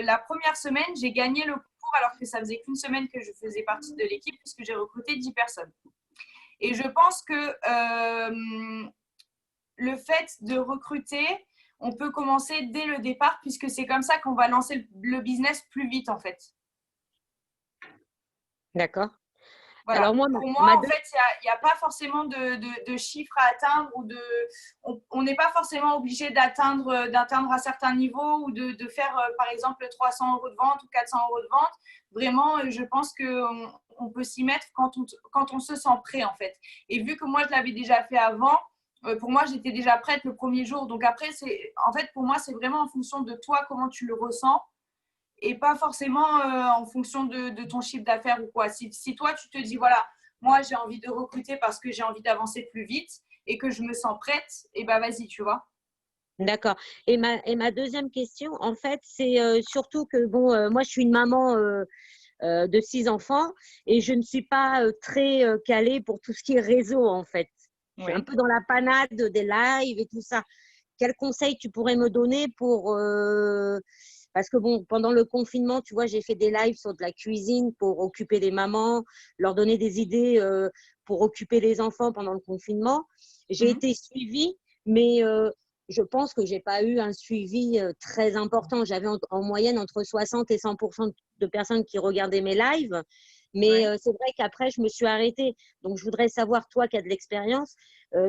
la première semaine, j'ai gagné le concours alors que ça faisait qu'une semaine que je faisais partie de l'équipe puisque j'ai recruté 10 personnes. Et je pense que le fait de recruter, on peut commencer dès le départ puisque c'est comme ça qu'on va lancer le business plus vite en fait. D'accord. Voilà. Alors moi, pour moi, en fait, il n'y a pas forcément de chiffres à atteindre ou on n'est pas forcément obligé d'atteindre un certain niveau ou de faire, par exemple, 300 euros de vente ou 400 euros de vente. Vraiment, je pense qu'on peut s'y mettre quand on se sent prêt, en fait. Et vu que moi, je l'avais déjà fait avant, pour moi, j'étais déjà prête le premier jour. Donc après, en fait, pour moi, c'est vraiment en fonction de toi, comment tu le ressens. Et pas forcément en fonction de ton chiffre d'affaires ou quoi. Si toi, tu te dis, voilà, moi, j'ai envie de recruter parce que j'ai envie d'avancer plus vite et que je me sens prête, et ben vas-y, tu vois. D'accord. Et ma deuxième question, en fait, c'est surtout que, bon, moi, je suis une maman de 6 enfants et je ne suis pas très calée pour tout ce qui est réseau, en fait. Je suis un peu dans la panade des lives et tout ça. Quels conseils tu pourrais me donner pour… parce que bon, pendant le confinement, tu vois, j'ai fait des lives sur de la cuisine pour occuper les mamans, leur donner des idées pour occuper les enfants pendant le confinement. J'ai été suivie, mais je pense que je n'ai pas eu un suivi très important. J'avais en moyenne entre 60 et 100% de personnes qui regardaient mes lives. Mais c'est vrai qu'après, je me suis arrêtée. Donc, je voudrais savoir, toi qui as de l'expérience,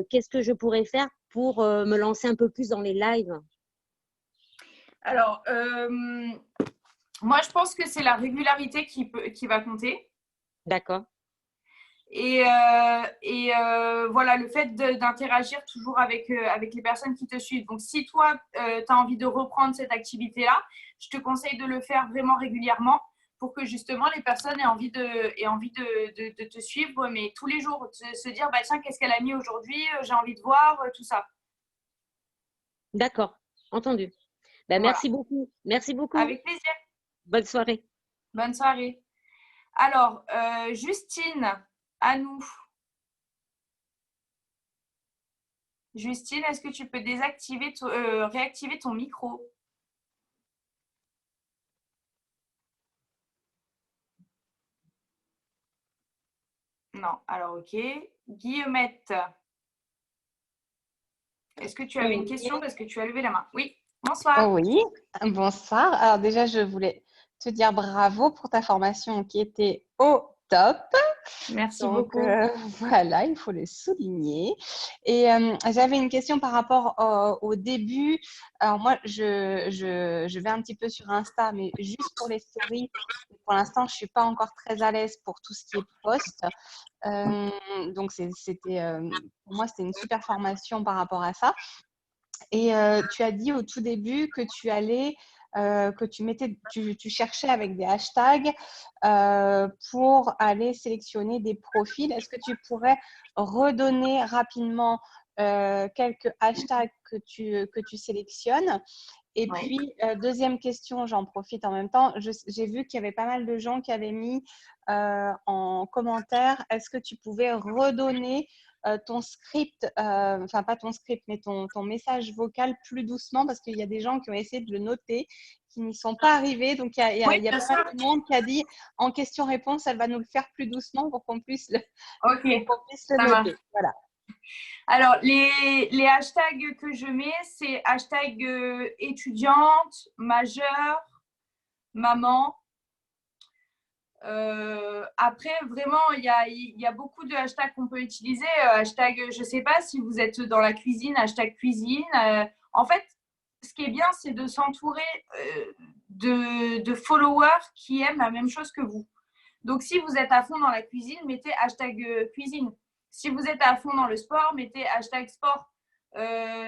qu'est-ce que je pourrais faire pour me lancer un peu plus dans les lives? Alors, moi, je pense que c'est la régularité qui va compter. D'accord. Et voilà, le fait d'interagir toujours avec les personnes qui te suivent. Donc, si toi, tu as envie de reprendre cette activité-là, je te conseille de le faire vraiment régulièrement pour que justement les personnes aient envie de te suivre, mais tous les jours, se dire, bah, tiens, qu'est-ce qu'elle a mis aujourd'hui? J'ai envie de voir, tout ça. D'accord, entendu. Ben, Voilà. merci beaucoup. Merci beaucoup. Avec plaisir. Bonne soirée. Bonne soirée. Alors, Justine, à nous. Justine, est-ce que tu peux réactiver ton micro? Non, alors ok. Guillemette, est-ce que tu avais une question parce que tu as levé la main? Oui, bonsoir. Oui, bonsoir. Alors déjà, je voulais te dire bravo pour ta formation qui était au top. Merci Donc beaucoup. voilà, il faut le souligner. Et j'avais une question par rapport au début. Alors moi, je vais un petit peu sur Insta, mais juste pour les stories. Pour l'instant, je ne suis pas encore très à l'aise pour tout ce qui est post. Donc pour moi, c'était une super formation par rapport à ça. Et tu as dit au tout début que tu allais, tu cherchais avec des hashtags pour aller sélectionner des profils. Est-ce que tu pourrais redonner rapidement quelques hashtags que tu sélectionnes? Et puis, deuxième question, j'en profite en même temps. J'ai vu qu'il y avait pas mal de gens qui avaient mis en commentaire, est-ce que tu pouvais redonner ton script, enfin pas ton script, mais ton message vocal plus doucement parce qu'il y a des gens qui ont essayé de le noter, qui n'y sont pas arrivés. Donc, il y a pas mal de monde qui a dit en question-réponse, elle va nous le faire plus doucement pour qu'on puisse le, noter. Voilà. Alors, les hashtags que je mets, c'est hashtag étudiante, majeure, maman. Après, vraiment, il y a beaucoup de hashtags qu'on peut utiliser. Hashtag, je ne sais pas si vous êtes dans la cuisine, hashtag cuisine. En fait, ce qui est bien, c'est de s'entourer de followers qui aiment la même chose que vous. Donc, si vous êtes à fond dans la cuisine, mettez hashtag cuisine. Si vous êtes à fond dans le sport, mettez hashtag sport.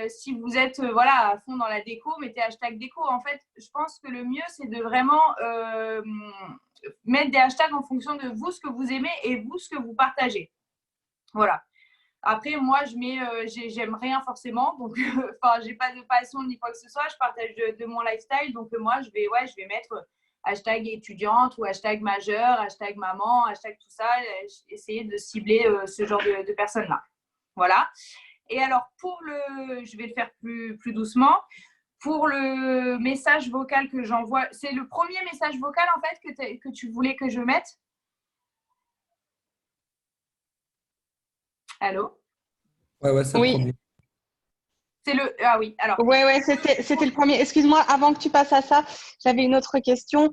Si vous êtes à fond dans la déco, mettez hashtag déco. En fait, je pense que le mieux, c'est de vraiment mettre des hashtags en fonction de vous, ce que vous aimez et vous, ce que vous partagez. Voilà. Après, moi, j'aime rien forcément. Donc, j'ai pas de passion ni quoi que ce soit. Je partage de mon lifestyle. Donc, moi, je vais mettre hashtag étudiante ou hashtag majeure, hashtag maman, hashtag tout ça. Essayer de cibler ce genre de personnes-là. Voilà. Et alors, je vais le faire plus doucement. Pour le message vocal que j'envoie, c'est le premier message vocal en fait que tu voulais que je mette? Allô? Ouais, c'est oui. le premier. Ah oui, alors. Oui, c'était le premier. Excuse-moi, avant que tu passes à ça, j'avais une autre question.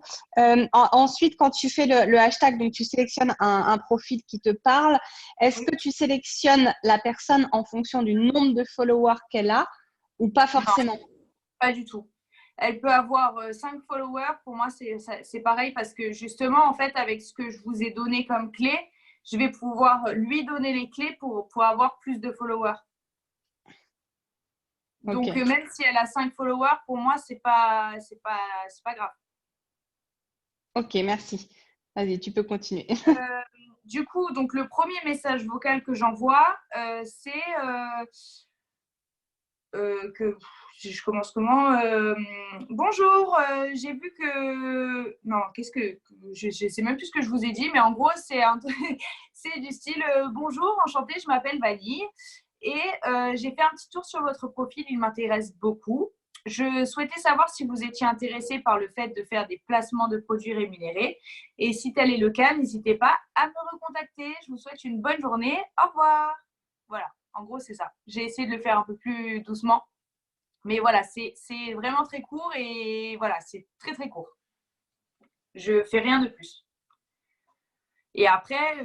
Ensuite, quand tu fais le hashtag, donc tu sélectionnes un profil qui te parle, est-ce que tu sélectionnes la personne en fonction du nombre de followers qu'elle a ou pas forcément? Non, pas du tout. Elle peut avoir 5 followers. Pour moi, c'est pareil parce que justement, en fait, avec ce que je vous ai donné comme clé, je vais pouvoir lui donner les clés pour avoir plus de followers. Donc, Okay. Même si elle a 5 followers, pour moi, c'est pas grave. Ok, merci. Vas-y, tu peux continuer. Du coup, donc le premier message vocal que j'envoie, c'est que je commence comment? Bonjour, j'ai vu que… Non, je ne sais même plus ce que je vous ai dit, mais en gros, c'est du style bonjour, enchantée, je m'appelle Vanille. et j'ai fait un petit tour sur votre profil. Il m'intéresse beaucoup. Je souhaitais savoir si vous étiez intéressé par le fait de faire des placements de produits rémunérés. Et si tel est le cas, n'hésitez pas à me recontacter. Je vous souhaite une bonne journée. Au revoir. Voilà, en gros, c'est ça. J'ai essayé de le faire un peu plus doucement. Mais voilà, c'est vraiment très court et voilà, c'est très, très court. Je fais rien de plus. Et après,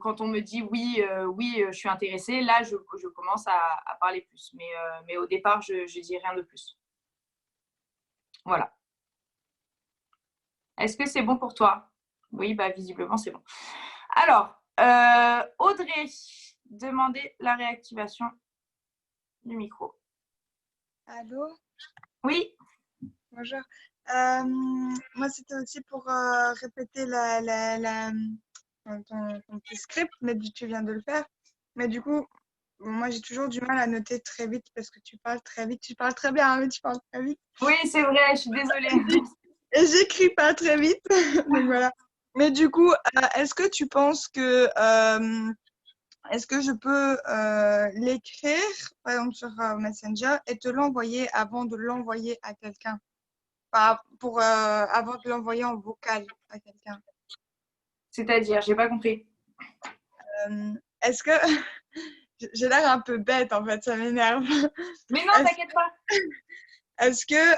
quand on me dit oui, je suis intéressée, là, je commence à parler plus. Mais au départ, je dis rien de plus. Voilà. Est-ce que c'est bon pour toi? Oui, bah, visiblement, c'est bon. Alors, Audrey, demandez la réactivation du micro. Allô? Oui, Bonjour. Moi, c'était aussi pour répéter ton petit script, mais tu viens de le faire. Mais du coup, moi, j'ai toujours du mal à noter très vite parce que tu parles très vite. Tu parles très bien, hein, mais tu parles très vite. oui, c'est vrai, je suis désolée. Et j'écris pas très vite. Donc voilà. Mais du coup, est-ce que tu penses que est-ce que je peux l'écrire, par exemple sur Messenger, et te l'envoyer avant de l'envoyer à quelqu'un? Avant de l'envoyer en vocal à quelqu'un. C'est-à-dire, j'ai pas compris. Est-ce que j'ai l'air un peu bête en fait, ça m'énerve. Mais non, t'inquiète pas. Est-ce que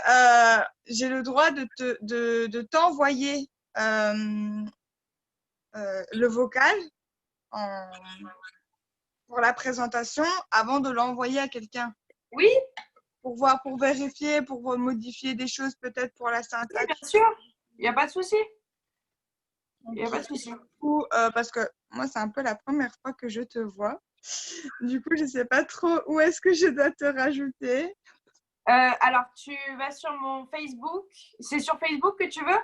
j'ai le droit de t'envoyer le vocal pour la présentation avant de l'envoyer à quelqu'un? Oui, Pour voir, pour vérifier, pour modifier des choses peut-être pour la oui, syntaxe. bien sûr. Il n'y a pas de souci. Il n'y a Ok. pas de souci. Du coup, parce que moi, c'est un peu la première fois que je te vois. Du coup, je ne sais pas trop où est-ce que je dois te rajouter. Alors, tu vas sur mon Facebook. C'est sur Facebook que tu veux?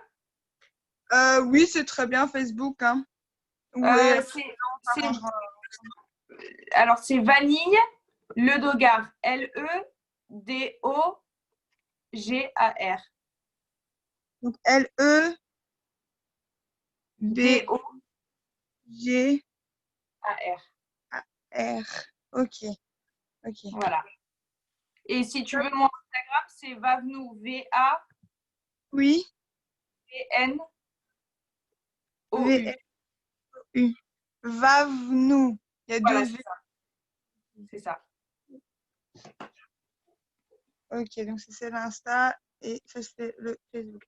Oui, c'est très bien Facebook. Hein. Alors, c'est Vanille Ledogar. L-E-D-O-G-A-R. Donc, L-E-D-O-G-A-R. D-O-G-A-R. Ok. Ok. Voilà. Et si tu veux mon Instagram, c'est Vavnou. V-A-V-N-O-U. Oui. V-U. Vavnou. Il y a Voilà, deux c'est V. ça. C'est ça. Ok, donc c'est l'Insta et ça c'est le Facebook.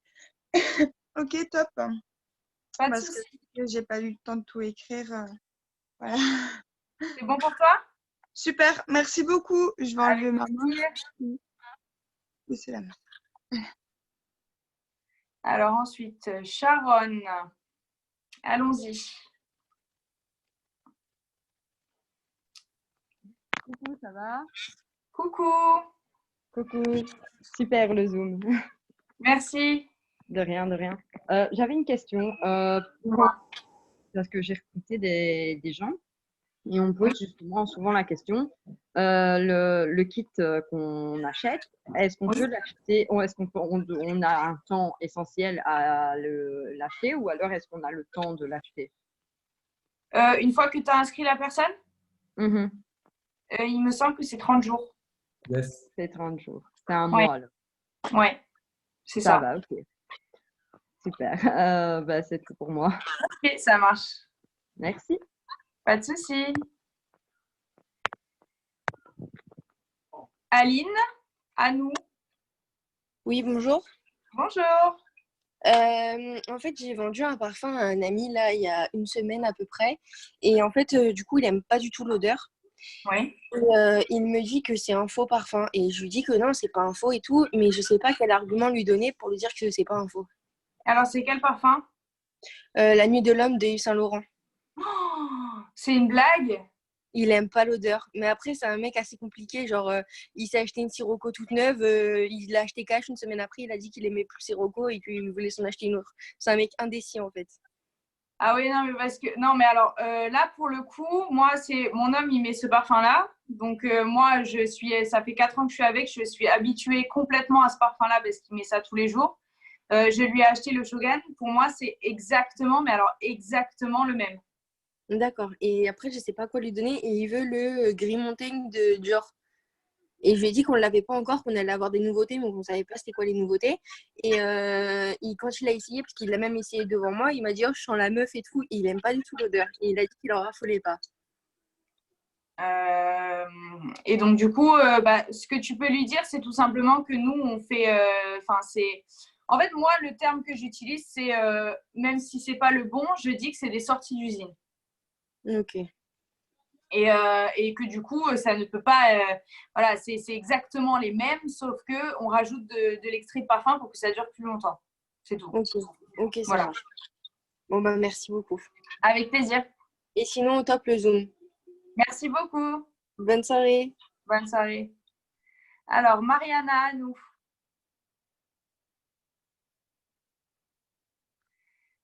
Ok, top. Pas de Parce souci. que j'ai pas eu le temps de tout écrire. Voilà. C'est bon pour toi? Super, merci beaucoup. Je vais enlever ma main. Plaisir. Laissez la main. Alors ensuite, Sharon. Allons-y. Coucou, ça va? Coucou. Coucou, super le Zoom. Merci. De rien, de rien. J'avais une question parce que j'ai recruté des gens et on me pose justement souvent la question le kit qu'on achète, est-ce qu'on peut l'acheter ou est-ce on a un temps essentiel à l'acheter ou alors est-ce qu'on a le temps de l'acheter? Une fois que tu as inscrit la personne, il me semble que c'est 30 jours. Yes. C'est 30 jours. C'est un Ouais. mois alors. Ouais, c'est Ça ça. va, ok. Super. Bah, c'est tout pour moi. Ok, ça marche. Merci. Pas de souci. Aline, à nous. Oui, bonjour. Bonjour. En fait, j'ai vendu un parfum à un ami là il y a une semaine à peu près. Et en fait, du coup, il aime pas du tout l'odeur. Oui. Et, il me dit que c'est un faux parfum. Et je lui dis que non, c'est pas un faux et tout. Mais je sais pas quel argument lui donner pour lui dire que c'est pas un faux. Alors, c'est quel parfum? La nuit de l'homme de Yves Saint Laurent. Oh, c'est une blague? Il aime pas l'odeur. Mais après, c'est un mec assez compliqué. Genre, il s'est acheté une Sirocco toute neuve. Il l'a acheté cash une semaine après. Il a dit qu'il aimait plus Sirocco et qu'il voulait s'en acheter une autre. C'est un mec indécis en fait. Ah oui, non, mais parce que non, mais alors là pour le coup, moi c'est mon homme, il met ce parfum-là, donc moi ça fait 4 ans que je suis avec, je suis habituée complètement à ce parfum-là parce qu'il met ça tous les jours. Je lui ai acheté le Shogun. Pour moi, c'est exactement, mais alors exactement le même. D'accord. Et après, je sais pas quoi lui donner et il veut le Green Mountain de Dior. Et je lui ai dit qu'on ne l'avait pas encore, qu'on allait avoir des nouveautés, mais on ne savait pas c'était quoi les nouveautés. Et quand il a essayé, parce qu'il l'a même essayé devant moi, il m'a dit, oh, je sens la meuf et tout. Et il n'aime pas du tout l'odeur. Et il a dit qu'il en raffolait pas. Et donc, du coup, ce que tu peux lui dire, c'est tout simplement que nous, on fait. En fait, moi, le terme que j'utilise, c'est, même si c'est pas le bon, je dis que c'est des sorties d'usine. Ok. Et que du coup, ça ne peut pas. Voilà, c'est exactement les mêmes, sauf qu'on rajoute de l'extrait de parfum pour que ça dure plus longtemps. C'est tout. Ok, ça Voilà. marche. Bon, bah, merci beaucoup. Avec plaisir. Et sinon, au top le Zoom. Merci beaucoup. Bonne soirée. Bonne soirée. Alors, Mariana, nous.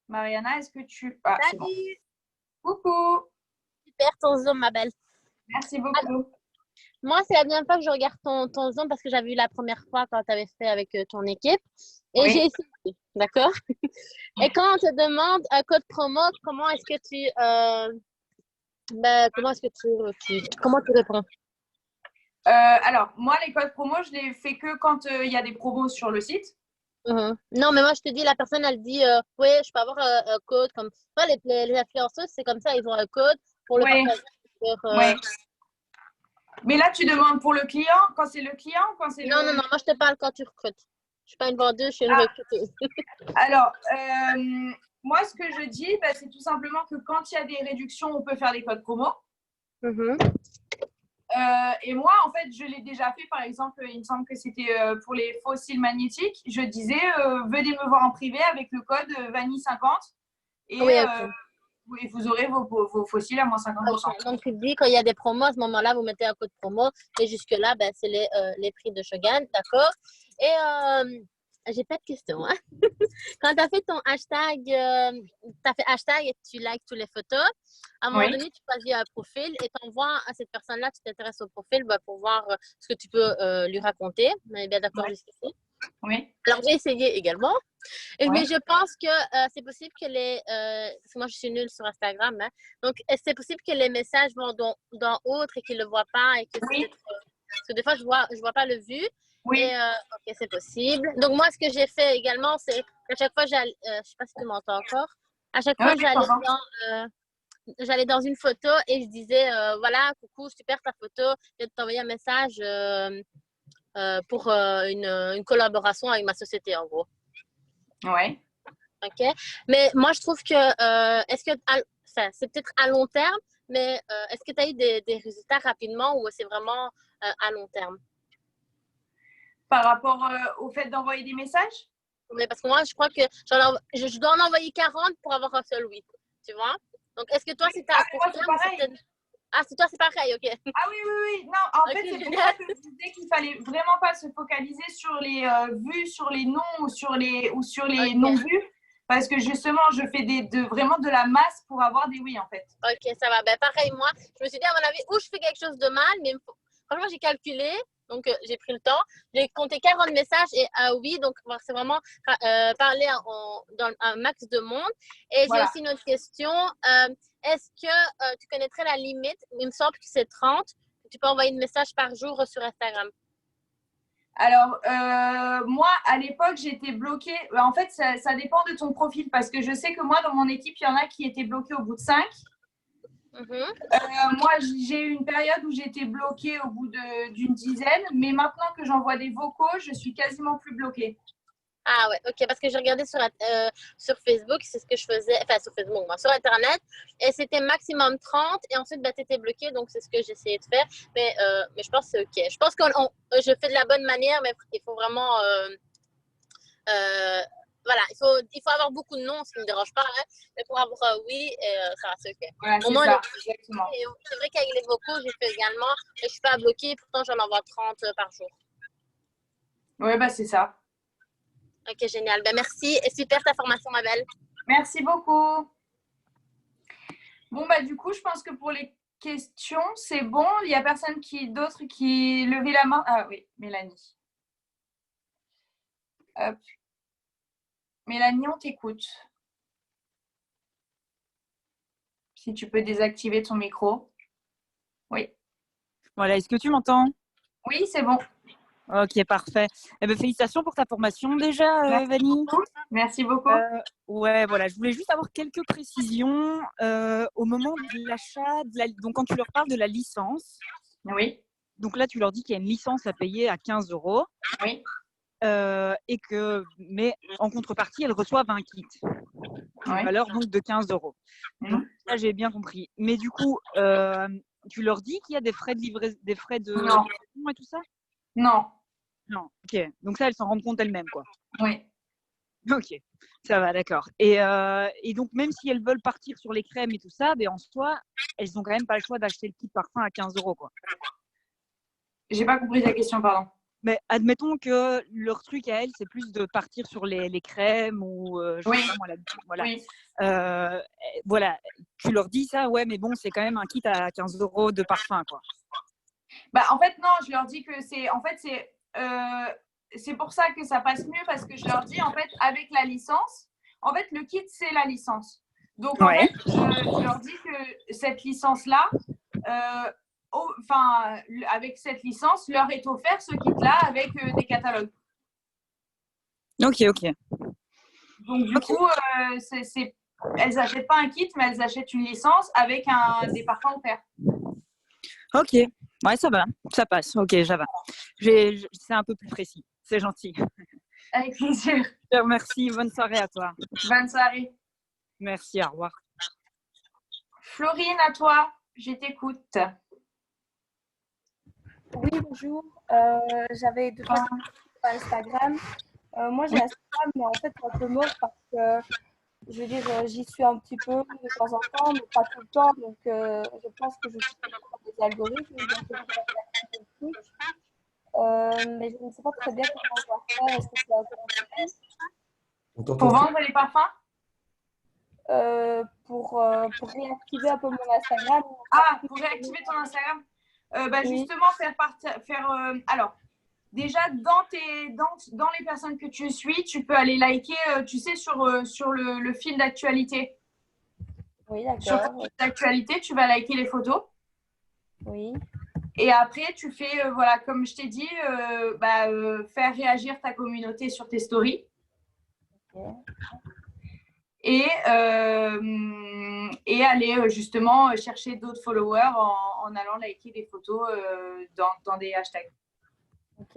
Mariana, est-ce que tu. Ah, c'est bon. Salut, Coucou. super ton Zoom, ma belle. Merci beaucoup. Moi, c'est la deuxième fois que je regarde ton Zoom parce que j'avais vu la première fois quand tu avais fait avec ton équipe. Et Oui. j'ai essayé, d'accord? Et quand on te demande un code promo, comment est-ce que comment tu réponds? Alors, moi, les codes promo, je les fais que quand il y a des promos sur le site. Non, mais moi, je te dis, la personne, elle dit, oui, je peux avoir un code. Comme... Moi, les influenceuses, c'est comme ça, ils ont un code pour le Oui. partager sur, Oui. Mais là, tu demandes pour le client, quand c'est le client ou quand c'est Non, non, non, moi, je te parle quand tu recrutes. Je suis pas une vendeuse, je suis une recruteuse. Alors, moi, ce que je dis, c'est tout simplement que quand il y a des réductions, on peut faire des codes promo. Et moi, en fait, je l'ai déjà fait. Par exemple, il me semble que c'était pour les fossiles magnétiques. Je disais, venez me voir en privé avec le code Vanille50 et, Oui, ok. et vous aurez vos fossiles à moins 50%. Okay. Donc, tu dis quand il y a des promos, à ce moment-là, vous mettez un code promo. Et jusque-là, c'est les prix de Shogun, d'accord? Et j'ai pas de questions. Hein? Quand tu as fait ton hashtag, tu as fait hashtag et tu likes toutes les photos, à un moment donné, tu choisis un profil et tu envoies à cette personne-là, tu t'intéresses au profil pour voir ce que tu peux lui raconter. On est bien d'accord jusqu'ici? Oui. Alors, j'ai essayé également. Mais je pense que c'est possible que parce que moi, je suis nulle sur Instagram. Hein, donc, c'est possible que les messages vont dans autre et qu'ils ne le voient pas. Et que parce que des fois, je vois pas le vu. Oui. Et OK, c'est possible. Donc, moi, ce que j'ai fait également, c'est qu'à chaque fois, je ne sais pas si tu m'entends encore. À chaque fois, j'allais dans une photo et je disais, voilà, coucou, super ta photo. Je vais t'envoyer un message pour une collaboration avec ma société, en gros. Ouais. OK. Mais moi, je trouve que, est-ce que, c'est peut-être à long terme, mais est-ce que tu as eu des résultats rapidement ou c'est vraiment à long terme? Par rapport au fait d'envoyer des messages? Mais parce que moi, je crois que je dois en envoyer 40 pour avoir un seul oui. Tu vois? Donc, est-ce que toi, c'était à court terme? C'est toi, c'est pareil, OK. Ah oui, oui, oui. Non, en fait, c'est pour ça que je disais qu'il fallait vraiment pas se focaliser sur les vues, sur les noms ou sur les non-vues. Parce que justement, je fais vraiment de la masse pour avoir des oui, en fait. OK, ça va. Pareil, moi, je me suis dit, à mon avis, ou je fais quelque chose de mal, mais franchement, j'ai calculé. Donc, j'ai pris le temps. J'ai compté 40 messages et oui, donc c'est vraiment parler dans un max de monde. Et j'ai aussi une autre question. Est-ce que tu connaîtrais la limite? Il me semble que c'est 30. Tu peux envoyer un message par jour sur Instagram. Alors, moi, à l'époque, j'étais bloquée. En fait, ça dépend de ton profil parce que je sais que moi, dans mon équipe, il y en a qui étaient bloqués au bout de 5. Moi, j'ai eu une période où j'étais bloquée au bout d'une dizaine, mais maintenant que j'envoie des vocaux, je suis quasiment plus bloquée. Ah ouais, ok, parce que j'ai regardé sur Facebook, c'est ce que je faisais, enfin sur Facebook, moi, sur Internet, et c'était maximum 30, et ensuite, tu étais bloqué, donc c'est ce que j'essayais de faire, mais je pense que c'est ok. Je pense que je fais de la bonne manière, mais il faut vraiment, voilà, il faut avoir beaucoup de noms, ce qui ne me dérange pas, hein, mais pour avoir oui, ça va, c'est ok. Voilà, c'est ça, exactement. C'est vrai qu'avec les vocaux, j'ai fait également, mais je ne suis pas bloquée, pourtant j'en envoie 30 par jour. Oui, c'est ça. Ok, génial. Merci et super ta formation, ma belle. Merci beaucoup. Bon, du coup, je pense que pour les questions, c'est bon. Il n'y a personne d'autre qui levait la main. Ah oui, Mélanie. Hop. Mélanie, on t'écoute. Si tu peux désactiver ton micro. Oui. Voilà, est-ce que tu m'entends? Oui, c'est bon. Ok, parfait. Eh ben, félicitations pour ta formation déjà, Merci Vanille. beaucoup. Merci beaucoup. Ouais, voilà, je voulais juste avoir quelques précisions au moment de l'achat, donc quand tu leur parles de la licence. Oui. Donc là, tu leur dis qu'il y a une licence à payer à 15 €. Oui. Mais en contrepartie, elles reçoivent un kit d'une valeur donc de 15 €. Donc ça, j'ai bien compris. Mais du coup, tu leur dis qu'il y a des frais de livraison, des frais de Non. livraison et tout ça? Non. Non. Ok. Donc ça, elles s'en rendent compte elles-mêmes, quoi. Oui. Ok. Ça va, d'accord. Et donc, même si elles veulent partir sur les crèmes et tout ça, en soi, elles n'ont quand même pas le choix d'acheter le kit parfum à 15 €, quoi. J'ai pas compris ta question, pardon. Mais admettons que leur truc à elles, c'est plus de partir sur les crèmes ou je sais pas moi, voilà. Oui. Voilà, tu leur dis ça, ouais, mais bon, c'est quand même un kit à 15 € de parfum, quoi. Bah, en fait, non, je leur dis que c'est pour ça que ça passe mieux parce que je leur dis, en fait, avec la licence, en fait, le kit, c'est la licence. Donc, en fait, je leur dis que cette licence-là, avec cette licence, leur est offert ce kit-là avec des catalogues. Ok. Donc, du coup, elles n'achètent pas un kit, mais elles achètent une licence avec des parfums offerts. Ok, ouais, ça va, ça passe. Ok, ça va. C'est un peu plus précis, c'est gentil. Avec plaisir. Je te remercie, bonne soirée à toi. Bonne soirée. Merci, au revoir. Florine, à toi, je t'écoute. Oui, bonjour. J'avais deux trois questions sur Instagram. Moi, j'ai Instagram, mais en fait, un peu mort parce que, je veux dire, j'y suis un petit peu de temps en temps, mais pas tout le temps. Donc, je pense que je suis des algorithmes. Donc, je vais faire des trucs. Mais je ne sais pas très bien comment on va faire. Est-ce que c'est intéressant? Pour vendre les parfums? Pour réactiver un peu mon Instagram. Ah, pour réactiver ton Instagram? Justement, alors, déjà, dans les personnes que tu suis, tu peux aller liker, tu sais, sur le fil d'actualité. Oui, d'accord. Sur le fil d'actualité, tu vas liker les photos. Oui. Et après, tu fais, voilà, comme je t'ai dit, faire réagir ta communauté sur tes stories. Okay. Et aller justement chercher d'autres followers en allant liker des photos dans des hashtags. Ok.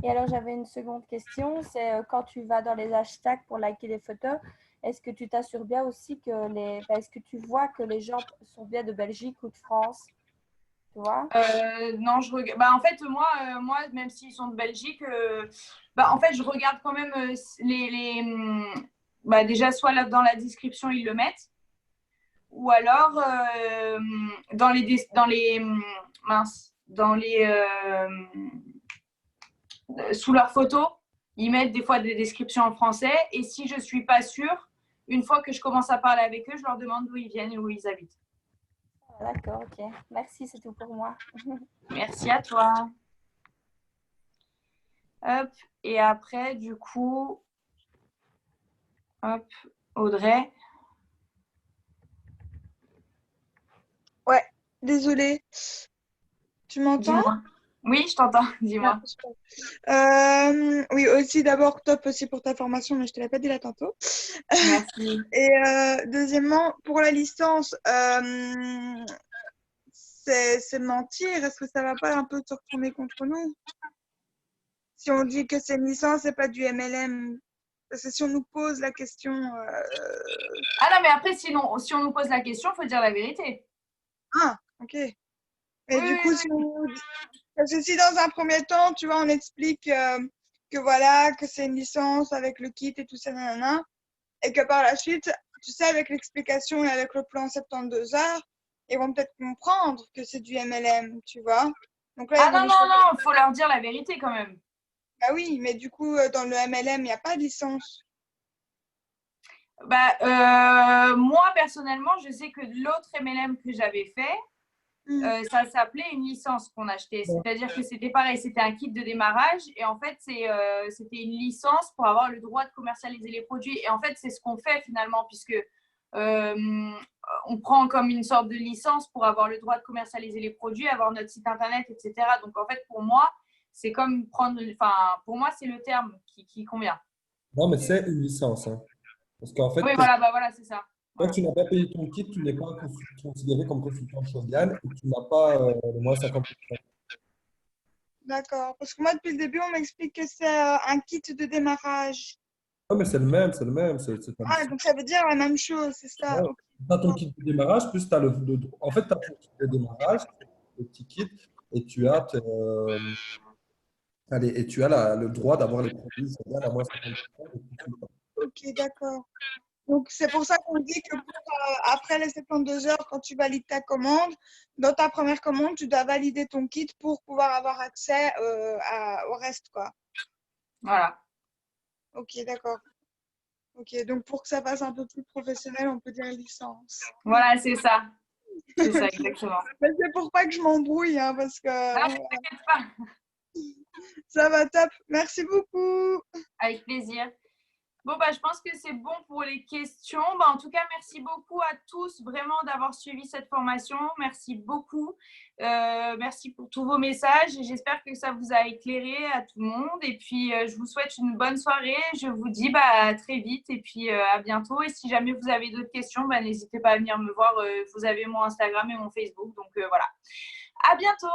Et alors, j'avais une seconde question. C'est quand tu vas dans les hashtags pour liker les photos, est-ce que tu t'assures bien aussi que est-ce que tu vois que les gens sont bien de Belgique ou de France? Tu vois? Non, je regarde. En fait, moi, même s'ils sont de Belgique, en fait, je regarde quand même déjà, soit là, dans la description, ils le mettent, ou alors sous leurs photos, ils mettent des fois des descriptions en français. Et si je ne suis pas sûre, une fois que je commence à parler avec eux, je leur demande d'où ils viennent et où ils habitent. D'accord, ok. Merci, c'est tout pour moi. Merci à toi. Hop. Et après, du coup, hop, Audrey. Ouais, désolée. Tu m'entends? Oui, je t'entends. Dis-moi. Oui, aussi d'abord, top aussi pour ta formation, mais je te l'ai pas dit là tantôt. Merci. Et deuxièmement, pour la licence, c'est mentir. Est-ce que ça va pas un peu se retourner contre nous? Si on dit que c'est une licence, c'est pas du MLM. Parce que si on nous pose la question. Ah non, mais après, si on nous pose la question, il faut dire la vérité. Ah, ok. Mais du coup, parce que si dans un premier temps, tu vois, on explique que voilà, que c'est une licence avec le kit et tout ça, nanana, et que par la suite, tu sais, avec l'explication et avec le plan 72 heures, ils vont peut-être comprendre que c'est du MLM, tu vois. Donc là, non, il faut leur dire la vérité quand même. Bah oui, mais du coup, dans le MLM, il n'y a pas de licence. Moi, personnellement, je sais que l'autre MLM que j'avais fait, ça s'appelait une licence qu'on achetait. C'est-à-dire que c'était pareil, c'était un kit de démarrage et en fait, c'était une licence pour avoir le droit de commercialiser les produits. Et en fait, c'est ce qu'on fait finalement puisque on prend comme une sorte de licence pour avoir le droit de commercialiser les produits, avoir notre site internet, etc. Donc, en fait, pour moi, c'est comme prendre, enfin, pour moi, c'est le terme qui convient. Non, mais c'est une licence, hein. Parce qu'en fait, Oui, voilà, bah voilà, c'est ça. tant que tu n'as pas payé ton kit, tu n'es pas considéré comme consultant Shogun et tu n'as pas le moins 50%. D'accord. Parce que moi, depuis le début, on m'explique que c'est un kit de démarrage. Non, mais c'est le même, c'est le même. C'est ta Ah, licence. donc ça veut dire la même chose, c'est ça. Ouais. Ok. Tu as ton kit de démarrage, plus tu as en fait, tu as ton kit de démarrage, le petit kit, et tu as, allez, et tu as le droit d'avoir les produits Shogun à moins 50% de tout le temps. Ok, d'accord. Donc, c'est pour ça qu'on dit que après les 72 heures, quand tu valides ta commande, dans ta première commande, tu dois valider ton kit pour pouvoir avoir accès au reste, quoi. Voilà. Ok, d'accord. Ok, donc pour que ça fasse un peu plus professionnel, on peut dire licence. Voilà, c'est ça. C'est ça, Ok. exactement. Mais c'est pour pas que je m'embrouille, hein, parce que Ah, voilà. t'inquiète pas. Ça va top. Merci beaucoup. Avec plaisir. Bon, bah, je pense que c'est bon pour les questions. Bah, en tout cas, merci beaucoup à tous vraiment d'avoir suivi cette formation. Merci beaucoup. Merci pour tous vos messages. J'espère que ça vous a éclairé à tout le monde. Et puis, je vous souhaite une bonne soirée. Je vous dis bah, à très vite et puis à bientôt. Et si jamais vous avez d'autres questions, bah, n'hésitez pas à venir me voir. Vous avez mon Instagram et mon Facebook. Donc, voilà. À bientôt.